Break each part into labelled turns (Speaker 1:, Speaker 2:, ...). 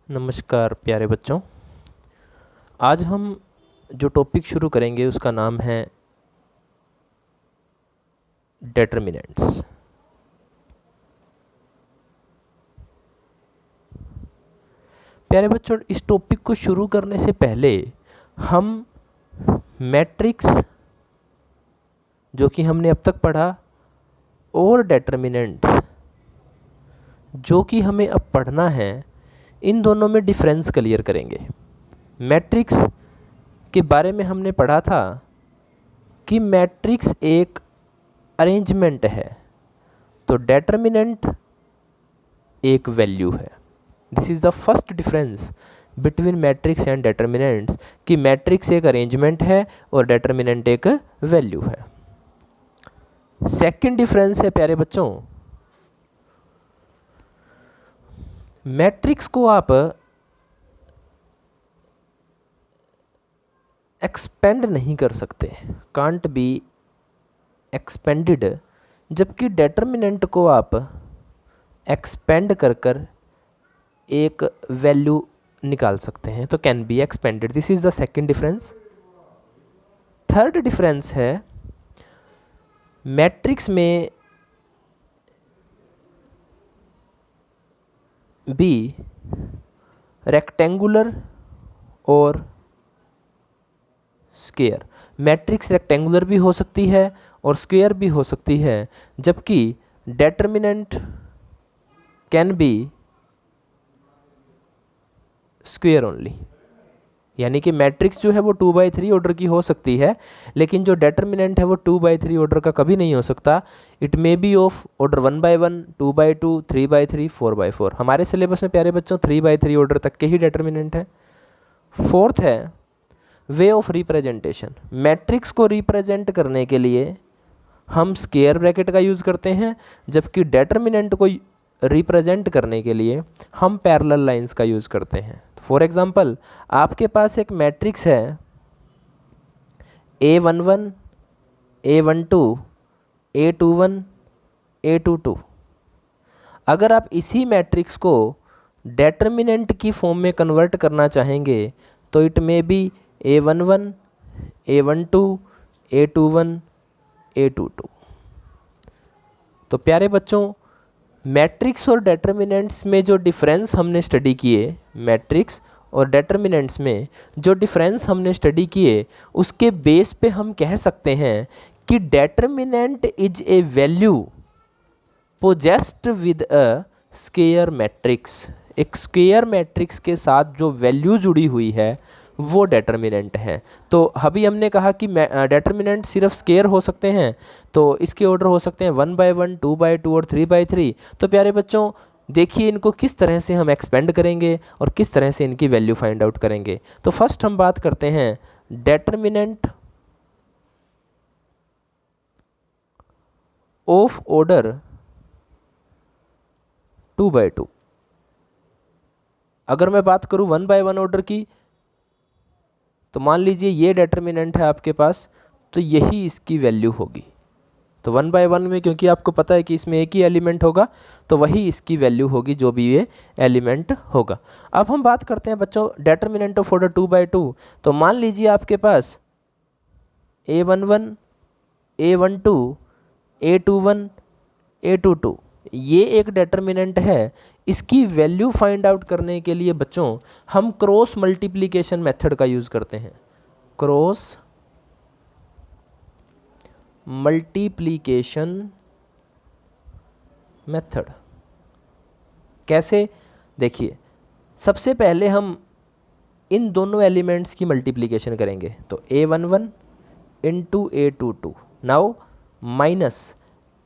Speaker 1: नमस्कार प्यारे बच्चों। आज हम जो टॉपिक शुरू करेंगे उसका नाम है डेटर्मिनेंट्स। प्यारे बच्चों, इस टॉपिक को शुरू करने से पहले हम मैट्रिक्स जो कि हमने अब तक पढ़ा और डेटर्मिनेंट्स जो कि हमें अब पढ़ना है, इन दोनों में डिफरेंस क्लियर करेंगे। मैट्रिक्स के बारे में हमने पढ़ा था कि मैट्रिक्स एक अरेंजमेंट है, तो डेटर्मिनेंट एक वैल्यू है। This is the first difference between matrix and determinants कि मैट्रिक्स एक अरेंजमेंट है और डेटर्मिनेंट एक वैल्यू है। सेकंड डिफरेंस है प्यारे बच्चों, मैट्रिक्स को आप एक्सपेंड नहीं कर सकते, कांट बी एक्सपेंडेड, जबकि डेटर्मिनेंट को आप एक्सपेंड कर कर एक वैल्यू निकाल सकते हैं, तो can be expanded. This is the second difference. Third difference है, मैट्रिक्स में बी रेक्टेंगुलर और स्क्वायर। मैट्रिक्स रेक्टेंगुलर भी हो सकती है और स्क्वायर भी हो सकती है, जबकि determinant can be square only. यानी कि मैट्रिक्स जो है वो 2/3 ऑर्डर की हो सकती है, लेकिन जो डेटर्मिनेंट है वो 2/3 ऑर्डर का कभी नहीं हो सकता। It may be of order 1/1, 2/2, 3/3, 4/4। हमारे सिलेबस में प्यारे बच्चों 3/3 ऑर्डर तक के ही डेटर्मिनेंट है। फोर्थ है वे ऑफ रिप्रेजेंटेशन। मैट्रिक्स को रिप्रेजेंट करने के लिए हम स्क्वायर ब्रैकेट का यूज़ करते हैं, जबकि डेटर्मिनेंट को रिप्रेजेंट करने के लिए हम पैरेलल लाइंस का यूज़ करते हैं। फॉर एग्जांपल, आपके पास एक मैट्रिक्स है A11, A12, A21, A22। अगर आप इसी मैट्रिक्स को डेटर्मिनेंट की फॉर्म में कन्वर्ट करना चाहेंगे तो it may be A11, A12, A21, A22। तो प्यारे बच्चों, मैट्रिक्स और डेटर्मिनेंट्स में जो डिफरेंस हमने स्टडी किए, मैट्रिक्स और डेटर्मिनेंट्स में जो डिफरेंस हमने स्टडी किए, उसके बेस पे हम कह सकते हैं कि determinant is a value possessed with a square matrix. एक स्क्वायर मैट्रिक्स के साथ जो वैल्यू जुड़ी हुई है वो डेटर्मिनेंट है। तो अभी हमने कहा कि डेटर्मिनेंट सिर्फ स्क्वायर हो सकते हैं, तो इसके ऑर्डर हो सकते हैं 1/1, 2/2 और 3/3। तो प्यारे बच्चों देखिए इनको किस तरह से हम एक्सपेंड करेंगे और किस तरह से इनकी वैल्यू फाइंड आउट करेंगे। तो फर्स्ट हम बात करते हैं डेटर्मिनेंट ऑफ ऑर्डर 2/2। अगर मैं बात करूं 1/1 ऑर्डर की, तो मान लीजिए ये डेटर्मिनेंट है आपके पास, तो यही इसकी वैल्यू होगी। तो 1/1 में क्योंकि आपको पता है कि इसमें एक ही एलिमेंट होगा, तो वही इसकी वैल्यू होगी जो भी ये एलिमेंट होगा। अब हम बात करते हैं बच्चों डेटर्मिनेंट ऑफ ऑर्डर 2/2। तो मान लीजिए आपके पास A11, A12, A21, A22 ये एक डेटर्मिनेंट है। इसकी वैल्यू फाइंड आउट करने के लिए बच्चों हम क्रॉस मल्टीप्लिकेशन मेथड का यूज़ करते हैं। क्रॉस मल्टीप्लिकेशन मेथड कैसे? देखिए, सबसे पहले हम इन दोनों एलिमेंट्स की मल्टीप्लिकेशन करेंगे, तो A11 into A22। Now minus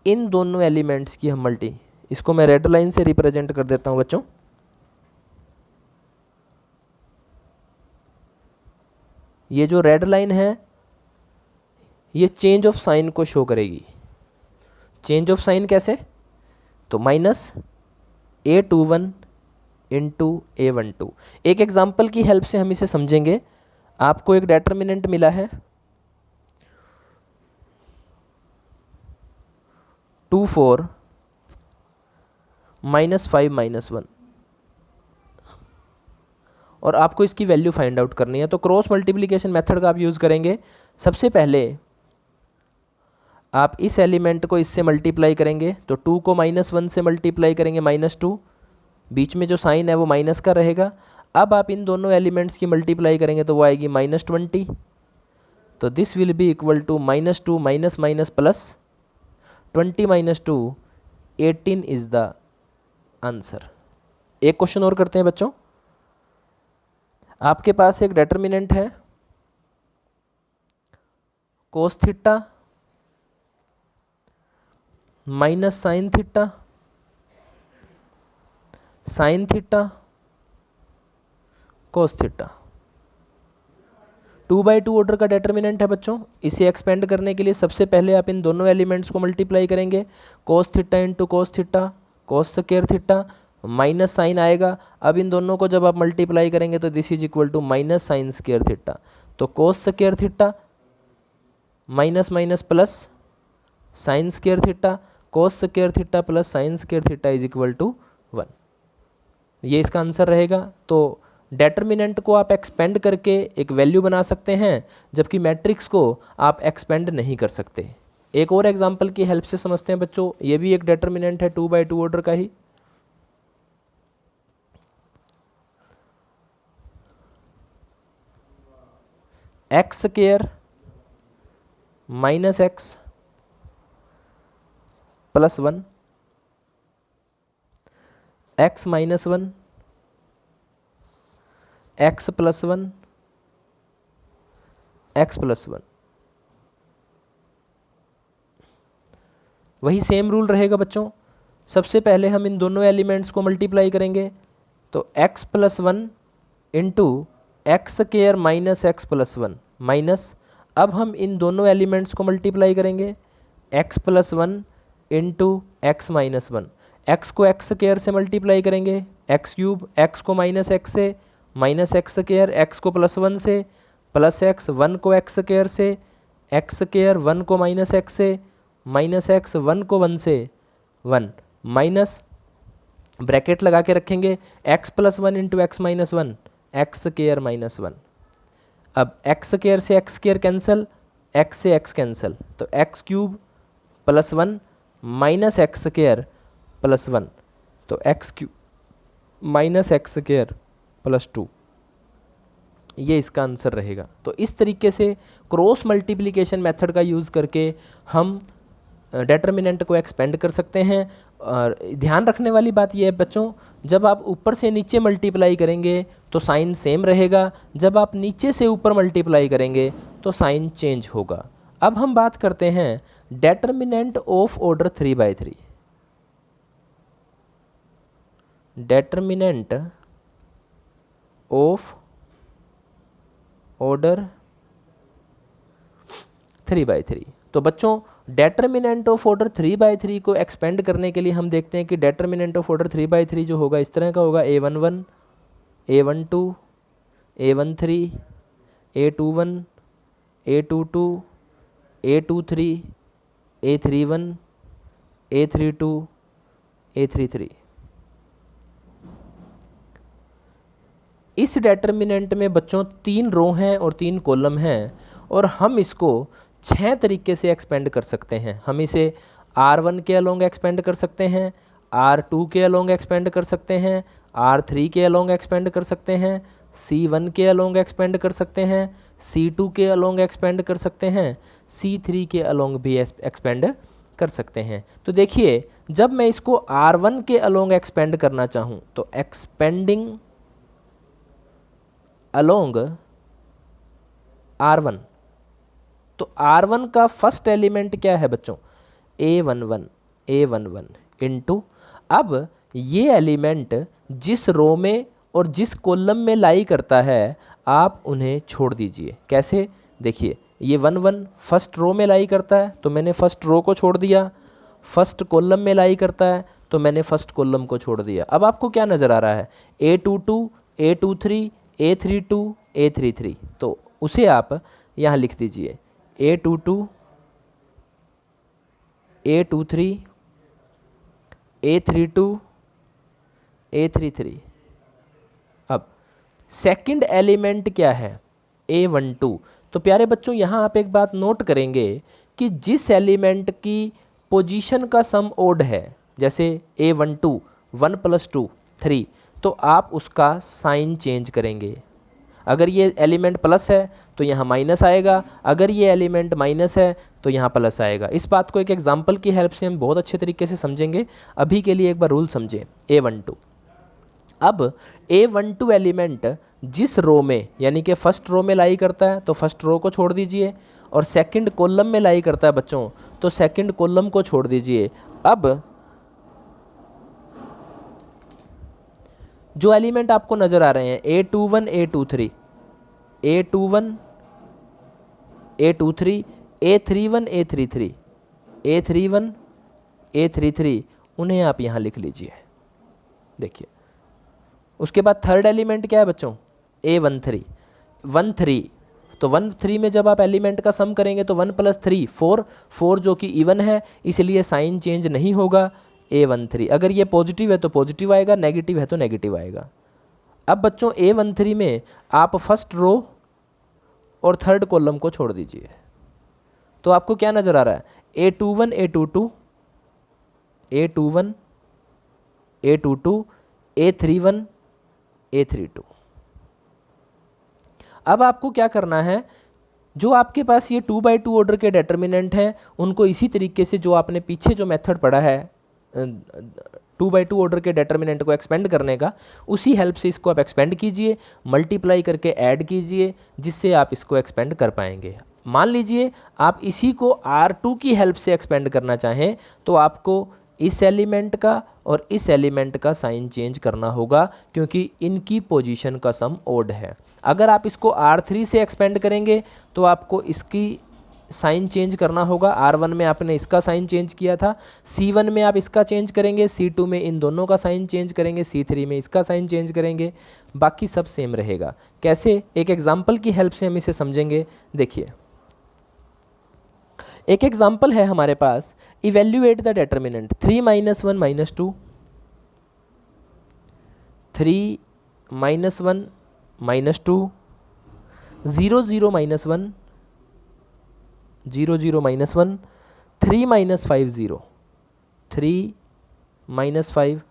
Speaker 1: इन दोनों एलिमेंट्स की हम इसको मैं रेड लाइन से रिप्रेजेंट कर देता हूं बच्चों। ये जो रेड लाइन है ये चेंज ऑफ साइन को शो करेगी। चेंज ऑफ साइन कैसे? तो माइनस A21 इंटू A12। एक एग्जाम्पल की हेल्प से हम इसे समझेंगे। आपको एक डेटर्मिनेंट मिला है 24 -5 -1। और आपको इसकी वैल्यू फाइंड आउट करनी है। तो क्रॉस मल्टीप्लिकेशन मेथड का आप यूज़ करेंगे। सबसे पहले आप इस एलिमेंट को इससे मल्टीप्लाई करेंगे, तो 2 को -1 से मल्टीप्लाई करेंगे, -2, बीच में जो साइन है वो माइनस का रहेगा। अब आप इन दोनों एलिमेंट्स की मल्टीप्लाई करेंगे तो वो आएगी -20। तो this will be equal to -2 minus minus plus 20 - 2 18 is the answer. एक क्वेश्चन और करते हैं बच्चों। आपके पास एक डिटर्मिनेंट है cos theta minus sine theta, sine theta cos theta, 2/2 order का डिटर्मिनेंट है बच्चों। इसे एक्सपेंड करने के लिए सबसे पहले आप इन दोनों एलिमेंट्स को मल्टीप्लाई करेंगे, cos theta into cos theta, cos square theta, minus sine आएगा। अब इन दोनों को जब आप मल्टीप्लाई करेंगे तो this is equal to minus sine square theta. तो cos square theta minus minus plus sine square theta, cos square theta plus sine square theta is equal to 1। ये इसका आंसर रहेगा। तो डेटर्मिनेंट को आप एक्सपेंड करके एक वैल्यू बना सकते हैं, जबकि मैट्रिक्स को आप एक्सपेंड नहीं कर सकते। एक और एग्जांपल की हेल्प से समझते हैं बच्चों। ये भी एक डेटर्मिनेंट है 2/2 ऑर्डर का ही। X square minus x plus 1, x minus 1, x plus 1, x plus 1। वही सेम रूल रहेगा बच्चों। सबसे पहले हम इन दोनों एलिमेंट्स को मल्टीप्लाई करेंगे, तो x plus 1 into x square minus x plus 1 minus, अब हम इन दोनों एलिमेंट्स को मल्टीप्लाई करेंगे, x plus 1 into x minus 1, x को एक्स स्क्वायर से मल्टीप्लाई करेंगे, एक्स क्यूब, एक्स को माइनस एक्स से, माइनस एक्स स्क्वायर, एक्स को प्लस 1 से, प्लस एक्स, 1 को एक्स स्क्वायर से, एक्स स्क्वायर 1 को माइनस एक्स से, माइनस एक्स 1 को 1 से 1, माइनस ब्रैकेट लगा के रखेंगे, x plus 1 into x minus 1, x square minus 1। अब एक्स स्क्वायर से एक्स स्क्वायर कैंसिल, एक्स से एक्स कैंसिल, तो x cube plus 1 minus x square plus 1, तो x cube minus x square plus 2, ये इसका आंसर रहेगा। तो इस तरीके से क्रॉस मल्टीप्लिकेशन मेथड का यूज़ करके हम डेटर्मिनेंट को एक्सपेंड कर सकते हैं। और ध्यान रखने वाली बात यह है बच्चों, जब आप ऊपर से नीचे मल्टीप्लाई करेंगे तो साइन सेम रहेगा, जब आप नीचे से ऊपर मल्टीप्लाई करेंगे तो साइन चेंज होगा। अब हम बात करते हैं determinant of order 3/3। Determinant of order 3/3। तो बच्चों डेटर्मिनेंट ऑफ ऑर्डर 3/3 को एक्सपेंड करने के लिए हम देखते हैं कि डेटर्मिनेंट ऑफ ऑर्डर 3/3 जो होगा इस तरह का होगा, a11, a12, a13, a21, a22, a23, a31, a32, a33। इस डेटर्मिनेंट में बच्चों 3 रो हैं और 3 कॉलम हैं, और हम इसको 6 तरीके से एक्सपेंड कर सकते हैं। हम इसे R1 के अलोंग एक्सपेंड कर सकते हैं, R2 के अलोंग एक्सपेंड कर सकते हैं, R3 के अलोंग एक्सपेंड कर सकते हैं, C1 के अलोंग एक्सपेंड कर सकते हैं, C2 के अलोंग एक्सपेंड कर सकते हैं, C3 के अलोंग भी एक्सपेंड कर सकते हैं। तो देखिए, जब मैं इसको R1 के अलोंग एक्सपेंड करना चाहूँ तो एक्सपेंडिंग अलोंग R1, तो R1 का फर्स्ट एलिमेंट क्या है बच्चों, a11 इंटू, अब ये एलिमेंट जिस रो में और जिस कॉलम में लाई करता है आप उन्हें छोड़ दीजिए। कैसे, देखिए ये 1 फर्स्ट रो में लाई करता है तो मैंने फर्स्ट रो को छोड़ दिया, फर्स्ट कॉलम में लाई करता है तो मैंने फर्स्ट कॉलम को छोड़ दिया। अब आपको क्या नज़र आ रहा है, a22, a23, a32, a33, तो उसे आप यहाँ लिख दीजिए, a22, a23, a32, a33। अब सेकंड एलिमेंट क्या है, A12। तो प्यारे बच्चों यहाँ आप एक बात नोट करेंगे कि जिस एलिमेंट की पोजीशन का सम ओड है, जैसे A12 1 + 2 3, तो आप उसका साइन चेंज करेंगे। अगर ये एलिमेंट प्लस है तो यहाँ माइनस आएगा, अगर ये एलिमेंट माइनस है तो यहाँ प्लस आएगा। इस बात को एक एग्जांपल की हेल्प से हम बहुत अच्छे तरीके से समझेंगे। अभी के लिए एक बार रूल समझें। A12, अब A12 एलिमेंट जिस रो में, यानी कि फर्स्ट रो में लाई करता है तो फर्स्ट रो को छोड़ दीजिए, और सेकंड कॉलम में लाई करता है बच्चों तो सेकंड कॉलम को छोड़ दीजिए। अब जो एलिमेंट आपको नजर आ रहे हैं A21 A23 A21 A23 A31 A33 A31 A33, उन्हें आप यहाँ लिख लीजिए। देखिए उसके बाद थर्ड एलिमेंट क्या है बच्चों, A13 13, तो 13 में जब आप एलिमेंट का सम करेंगे तो 1 + 3 4, 4 जो कि इवन है इसलिए साइन चेंज नहीं होगा। A13 अगर ये पॉजिटिव है तो पॉजिटिव आएगा, नेगेटिव है तो नेगेटिव आएगा। अब बच्चों A13 में आप फर्स्ट रो और थर्ड कॉलम को छोड़ दीजिए, तो आपको क्या नज़र आ रहा है, A21 A22 A21 A22 A31 A32। अब आपको क्या करना है, जो आपके पास ये 2x2 ऑर्डर के डेटर्मिनेंट हैं उनको इसी तरीके से जो आपने पीछे जो मेथड पढ़ा है 2x2 ऑर्डर के डेटर्मिनेंट को एक्सपेंड करने का, उसी हेल्प से इसको आप एक्सपेंड कीजिए, मल्टीप्लाई करके ऐड कीजिए, जिससे आप इसको एक्सपेंड कर पाएंगे। मान लीजिए आप इसी को R2 की हेल्प से एक्सपेंड करना चाहें तो आपको इस एलिमेंट का और इस एलिमेंट का साइन चेंज करना होगा, क्योंकि इनकी पोजीशन का सम ओड है। अगर आप इसको R3 से एक्सपेंड करेंगे तो आपको इसकी साइन चेंज करना होगा। R1 में आपने इसका साइन चेंज किया था, C1 में आप इसका चेंज करेंगे, C2 में इन दोनों का साइन चेंज करेंगे, C3 में इसका साइन चेंज करेंगे, बाकी सब सेम रहेगा। कैसे, एक एग्जाम्पल की हेल्प से हम इसे समझेंगे। देखिए एक एग्जाम्पल है हमारे पास, इवेल्युएट द डेटर्मिनेंट 3 - 1 - 2 3 - 1 - 2 0 0 - 1 0 0 - 1 3 - 5 0 3 - 5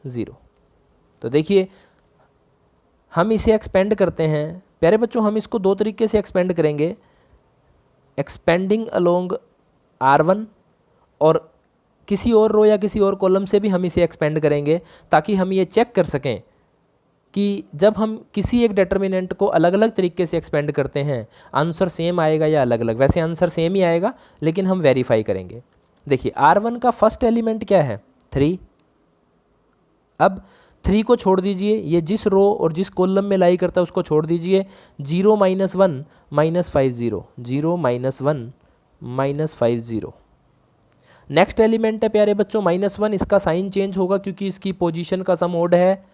Speaker 1: 0। तो देखिए हम इसे एक्सपेंड करते हैं। प्यारे बच्चों हम इसको दो तरीके से एक्सपेंड करेंगे, एक्सपेंडिंग अलोंग R1, और किसी और रो या किसी और कॉलम से भी हम इसे एक्सपेंड करेंगे, ताकि हम ये चेक कर सकें कि जब हम किसी एक डेटर्मिनेंट को अलग अलग तरीके से एक्सपेंड करते हैं आंसर सेम आएगा या अलग अलग। वैसे आंसर सेम ही आएगा, लेकिन हम वेरीफाई करेंगे। देखिए R1 का फर्स्ट एलिमेंट क्या है, 3। अब 3 को छोड़ दीजिए, ये जिस रो और जिस कॉलम में लाई करता है उसको छोड़ दीजिए। 0 - 1 - 5 0 0 - 1 - 5 0। नेक्स्ट एलिमेंट है प्यारे बच्चों -1, इसका साइन चेंज होगा क्योंकि इसकी पोजीशन का सम ओड है।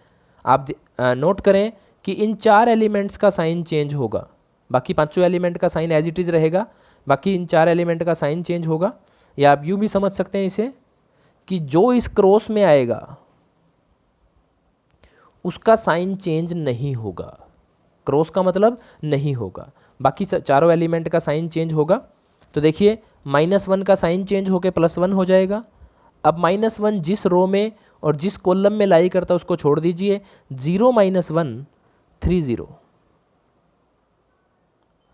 Speaker 1: आप नोट करें कि इन 4 एलिमेंट्स का साइन चेंज होगा, बाकी पांचों एलिमेंट का साइन एज इट इज़ रहेगा, बाकी इन 4 एलिमेंट का साइन चेंज होगा। या आप यूँ भी समझ सकते हैं इसे कि जो इस क्रॉस में आएगा उसका साइन चेंज नहीं होगा। क्रॉस का मतलब नहीं होगा, बाकी चारों एलिमेंट का साइन चेंज होगा। तो देखिए -1 का साइन चेंज होकर +1 हो जाएगा। अब -1 जिस रो में और जिस कॉलम में लाई करता है उसको छोड़ दीजिए। 0 - 1 3 0।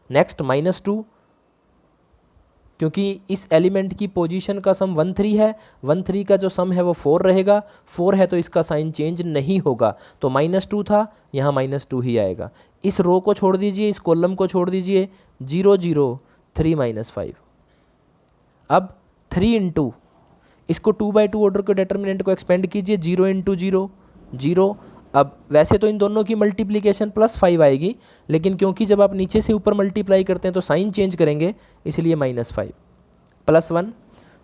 Speaker 1: नेक्स्ट -2, क्योंकि इस एलिमेंट की पोजीशन का सम 1 3 है, 1 3 का जो सम है वो 4 रहेगा, 4 है तो इसका साइन चेंज नहीं होगा, तो -2 था, यहाँ -2 ही आएगा। इस रो को छोड़ दीजिए, इस कॉलम को छोड़ दीजिए। 0 0 3 - 5। अब 3 × इसको 2x2 ऑर्डर के डेटर्मिनेंट को एक्सपेंड कीजिए। 0 × 0 0। अब वैसे तो इन दोनों की मल्टीप्लिकेशन +5 आएगी, लेकिन क्योंकि जब आप नीचे से ऊपर मल्टीप्लाई करते हैं तो साइन चेंज करेंगे, इसलिए -5 +1।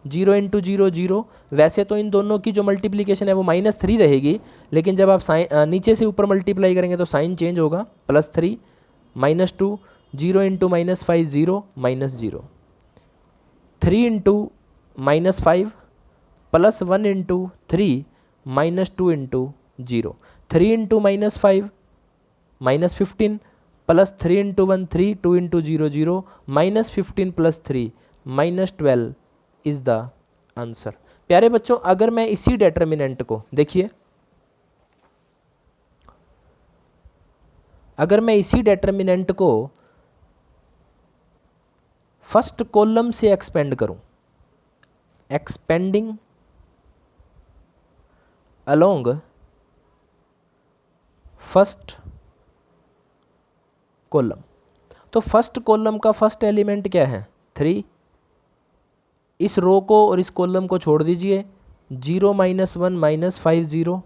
Speaker 1: 0 × 0 0। वैसे तो इन दोनों की जो मल्टीप्लिकेशन है वो -3 रहेगी, लेकिन जब आप नीचे से ऊपर मल्टीप्लाई करेंगे तो साइन चेंज होगा, +3 -2। 0 × -5 0 -0। 3 × -5 +1 × 3 -2 × 0। 3 into -5 -15 plus 3 into 1 3, 2 into 0 0, -15 plus 3 -12 is the answer. प्यारे बच्चों, अगर मैं इसी डेटर्मिनेंट को देखिए, अगर मैं इसी डेटर्मिनेंट को फर्स्ट कॉलम से एक्सपेंड करूं, एक्सपेंडिंग अलोंग फर्स्ट कॉलम, तो फर्स्ट कॉलम का फर्स्ट एलिमेंट क्या है 3। इस रो को और इस कॉलम को छोड़ दीजिए, 0 -1 -5 0।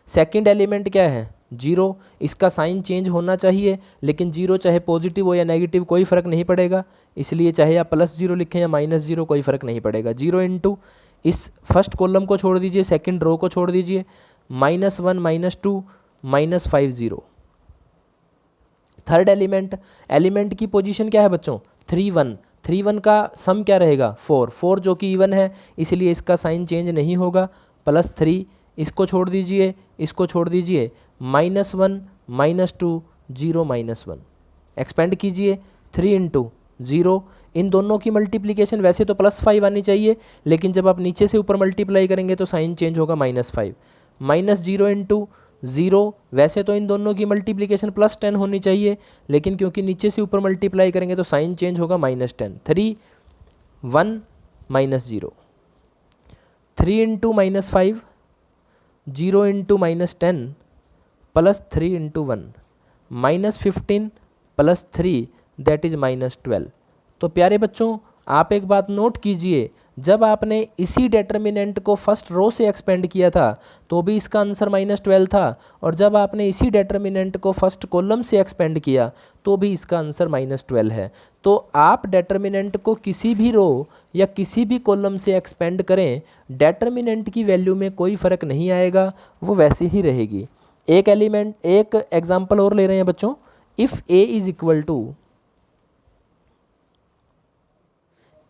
Speaker 1: सेकेंड एलिमेंट क्या है 0, इसका साइन चेंज होना चाहिए, लेकिन 0 चाहे पॉजिटिव हो या नेगेटिव कोई फ़र्क नहीं पड़ेगा, इसलिए चाहे आप +0 लिखें या -0 कोई फ़र्क नहीं पड़ेगा। 0 इंटू इस फर्स्ट कॉलम को छोड़ दीजिए, सेकेंड रो को छोड़ दीजिए, -1 -2 -5 0। थर्ड एलिमेंट की पोजीशन क्या है बच्चों 3 1। 3 1 का सम क्या रहेगा 4 4, जो कि इवन है इसलिए इसका साइन चेंज नहीं होगा, +3। इसको छोड़ दीजिए, इसको छोड़ दीजिए, -1 -2 0 -1। एक्सपेंड कीजिए, 3 इंटू 0। इन दोनों की मल्टीप्लिकेशन वैसे तो +5 आनी चाहिए, लेकिन जब आप नीचे से ऊपर मल्टीप्लाई करेंगे तो साइन चेंज होगा -5। -0 इंटू 0, वैसे तो इन दोनों की मल्टीप्लिकेशन +10 होनी चाहिए, लेकिन क्योंकि नीचे से ऊपर मल्टीप्लाई करेंगे तो साइन चेंज होगा -10। 3 1 -0। 3 into -5 0 into -10 plus 3 into 1 -15 plus 3 that is -12। तो प्यारे बच्चों, आप एक बात नोट कीजिए, जब आपने इसी डेटर्मिनेंट को फर्स्ट रो से एक्सपेंड किया था तो भी इसका आंसर -12 था, और जब आपने इसी डेटर्मिनेंट को फर्स्ट कॉलम से एक्सपेंड किया तो भी इसका आंसर -12 है। तो आप डेटर्मिनेंट को किसी भी रो या किसी भी कॉलम से एक्सपेंड करें, डेटर्मिनेंट की वैल्यू में कोई फ़र्क नहीं आएगा, वो वैसी ही रहेगी। एक एग्जाम्पल और ले रहे हैं बच्चों। If A is equal to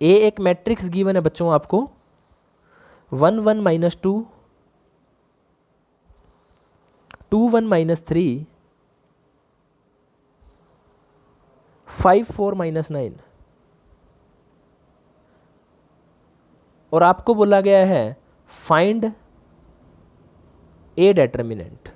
Speaker 1: A, एक मैट्रिक्स गिवन है बच्चों आपको 1 1 -2 2 1 -3 5 4 -9, और आपको बोला गया है फाइंड ए डेटर्मिनेंट।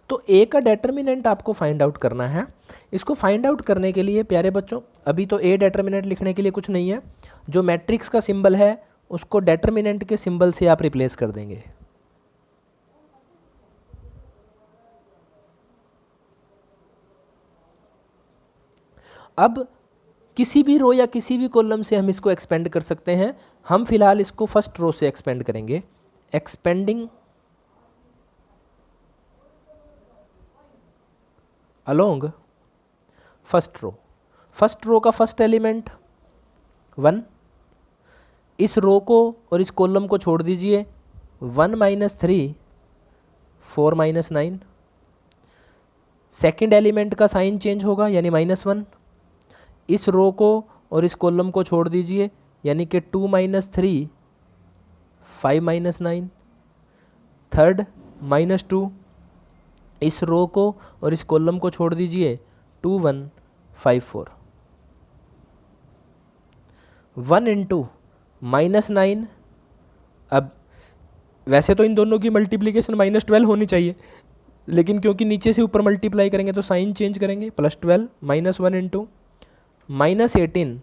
Speaker 1: तो ए का डेटर्मिनेंट आपको फाइंड आउट करना है। इसको फाइंड आउट करने के लिए प्यारे बच्चों, अभी तो ए डेटर्मिनेंट लिखने के लिए कुछ नहीं है, जो मैट्रिक्स का सिंबल है उसको डेटर्मिनेंट के सिंबल से आप रिप्लेस कर देंगे। अब किसी भी रो या किसी भी कॉलम से हम इसको एक्सपेंड कर सकते हैं। हम फिलहाल इसको फर्स्ट रो से एक्सपेंड करेंगे। एक्सपेंडिंग अलोंग फर्स्ट रो का फर्स्ट एलिमेंट 1। इस रो को और इस कॉलम को छोड़ दीजिए, 1 -3 4 -9। सेकेंड एलिमेंट का साइन चेंज होगा यानी -1। इस रो को और इस कॉलम को छोड़ दीजिए, यानी कि 2 -3 5 -9। थर्ड -2, इस रो को और इस कॉलम को छोड़ दीजिए, 2 1 5 4। 1 इंटू -9, अब वैसे तो इन दोनों की मल्टीप्लिकेशन -12 होनी चाहिए, लेकिन क्योंकि नीचे से ऊपर मल्टीप्लाई करेंगे तो साइन चेंज करेंगे, +12 -1 इंटू -18।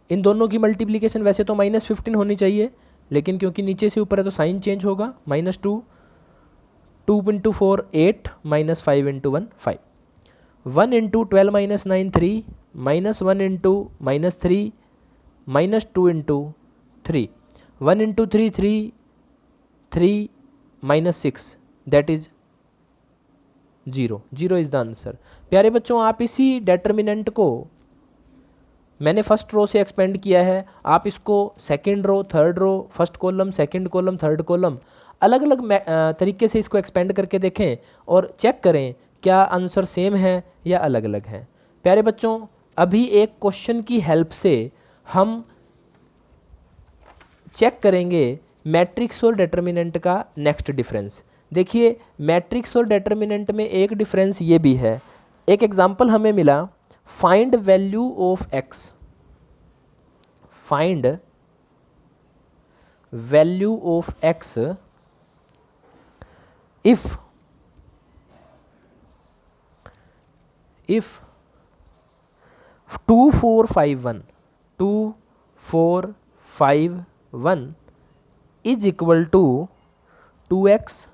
Speaker 1: इन दोनों की मल्टीप्लिकेशन वैसे तो -15 होनी चाहिए, लेकिन क्योंकि नीचे से ऊपर है तो साइन चेंज होगा, -2 2 into 4 8 -5 into 1 5। 1 into 12 -9 3 -1 into -3 -2 into 3। 1 into 3 3 3 -6 that is 0 0 is the answer. प्यारे बच्चों, आप इसी डेटर्मिनेंट को मैंने फर्स्ट रो से एक्सपेंड किया है, आप इसको second row, third row, first column, second column, third column, अलग अलग तरीके से इसको एक्सपेंड करके देखें और चेक करें क्या आंसर सेम है या अलग अलग है। प्यारे बच्चों, अभी एक क्वेश्चन की हेल्प से हम चेक करेंगे मैट्रिक्स और डेटर्मिनेंट का नेक्स्ट डिफरेंस। देखिए मैट्रिक्स और डेटर्मिनेंट में एक डिफरेंस ये भी है। एक एग्जांपल हमें मिला, find value of x, find value of x if 2451 is equal to 2x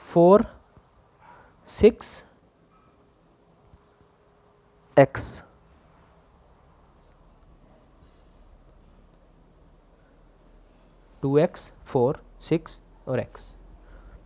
Speaker 1: 4 6x, 2x 4 6 और x।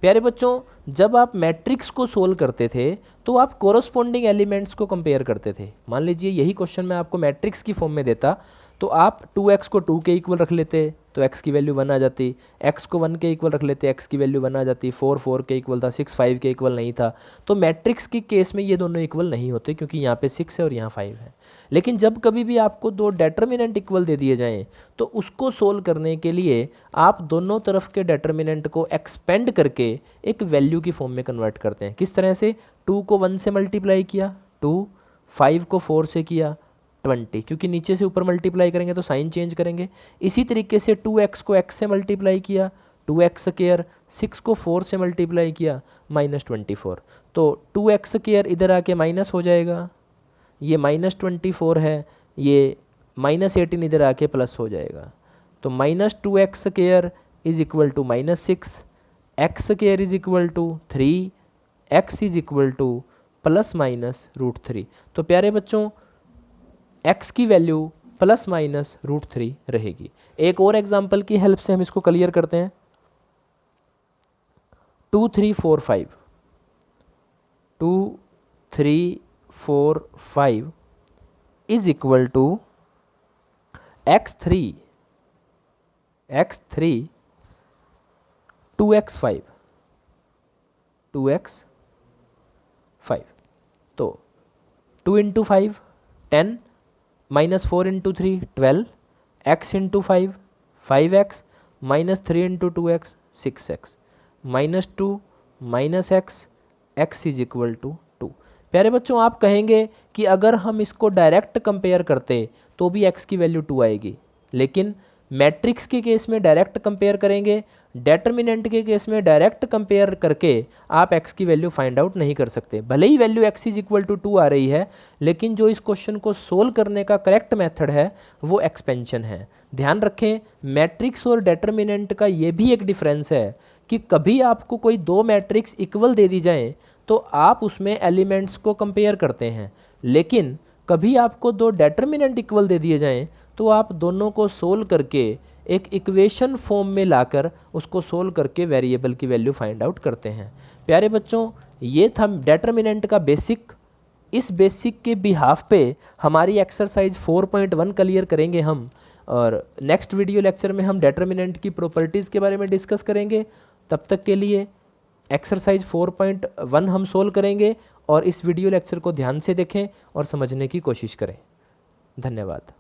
Speaker 1: प्यारे बच्चों, जब आप मैट्रिक्स को सोल्व करते थे तो आप कोरोस्पोंडिंग एलिमेंट्स को कंपेयर करते थे। मान लीजिए यही क्वेश्चन मैं आपको मैट्रिक्स की फॉर्म में देता तो आप 2x को 2 के इक्वल रख लेते तो x की वैल्यू 1 आ जाती, x को 1 के इक्वल रख लेते x की वैल्यू 1 आ जाती, 4 4 के इक्वल था, 6 5 के इक्वल नहीं था। तो मैट्रिक्स के केस में ये दोनों इक्वल नहीं होते क्योंकि यहाँ पे 6 है और यहाँ 5 है। लेकिन जब कभी भी आपको दो डेटर्मिनेंट इक्वल दे दिए जाएं तो उसको सोल्व करने के लिए आप दोनों तरफ के डेटर्मिनेंट को एक्सपेंड करके एक वैल्यू की फॉर्म में कन्वर्ट करते हैं। किस तरह से? 2 को 1 से मल्टीप्लाई किया 2, 5 को 4 से किया 20, क्योंकि नीचे से ऊपर मल्टीप्लाई करेंगे तो साइन चेंज करेंगे। इसी तरीके से 2x को x से मल्टीप्लाई किया 2x स्क्वायर, 6 को 4 से मल्टीप्लाई किया -24, तो 2x स्क्वायर इधर आके माइनस हो जाएगा, ये -24 है, ये -18 इधर आके प्लस हो जाएगा। तो -2x square is equal to -6, x square is equal to 3, x is equal to ±√3। तो प्यारे बच्चों x की वैल्यू ±√3 रहेगी। एक और एग्जांपल की हेल्प से हम इसको क्लियर करते हैं। 2 3 4 5 2 3 4 5 is equal to x3 2x5 2x5। तो 2 into 5 10, -4 into 3 12, x into 5 5x, -3 into 2x 6x, -2 -x, x is equal to 2। प्यारे बच्चों, आप कहेंगे कि अगर हम इसको डायरेक्ट कंपेयर करते तो भी x की वैल्यू 2 आएगी, लेकिन मैट्रिक्स के केस में डायरेक्ट कंपेयर करेंगे, डेटर्मिनेंट के केस में डायरेक्ट कंपेयर करके आप x की वैल्यू फाइंड आउट नहीं कर सकते। भले ही value x is equal to 2 आ रही है, लेकिन जो इस क्वेश्चन को सोल्व करने का करेक्ट मेथड है वो एक्सपेंशन है। ध्यान रखें, मैट्रिक्स और डेटर्मिनेंट का ये भी एक डिफरेंस है कि कभी आपको कोई दो मैट्रिक्स इक्वल दे दी जाए तो आप उसमें एलिमेंट्स को कंपेयर करते हैं, लेकिन कभी आपको दो डेटर्मिनेंट इक्वल दे दिए जाएं तो आप दोनों को सोल्व करके एक इक्वेशन फॉर्म में लाकर उसको सोल्व करके वेरिएबल की वैल्यू फाइंड आउट करते हैं। प्यारे बच्चों, ये था डेटर्मिनेंट का बेसिक। इस बेसिक के बिहाफ पे हमारी एक्सरसाइज 4.1 क्लियर करेंगे हम, और नेक्स्ट वीडियो लेक्चर में हम डेटर्मिनेंट की प्रॉपर्टीज़ के बारे में डिस्कस करेंगे। तब तक के लिए एक्सरसाइज 4.1 हम सोल्व करेंगे, और इस वीडियो लेक्चर को ध्यान से देखें और समझने की कोशिश करें। धन्यवाद।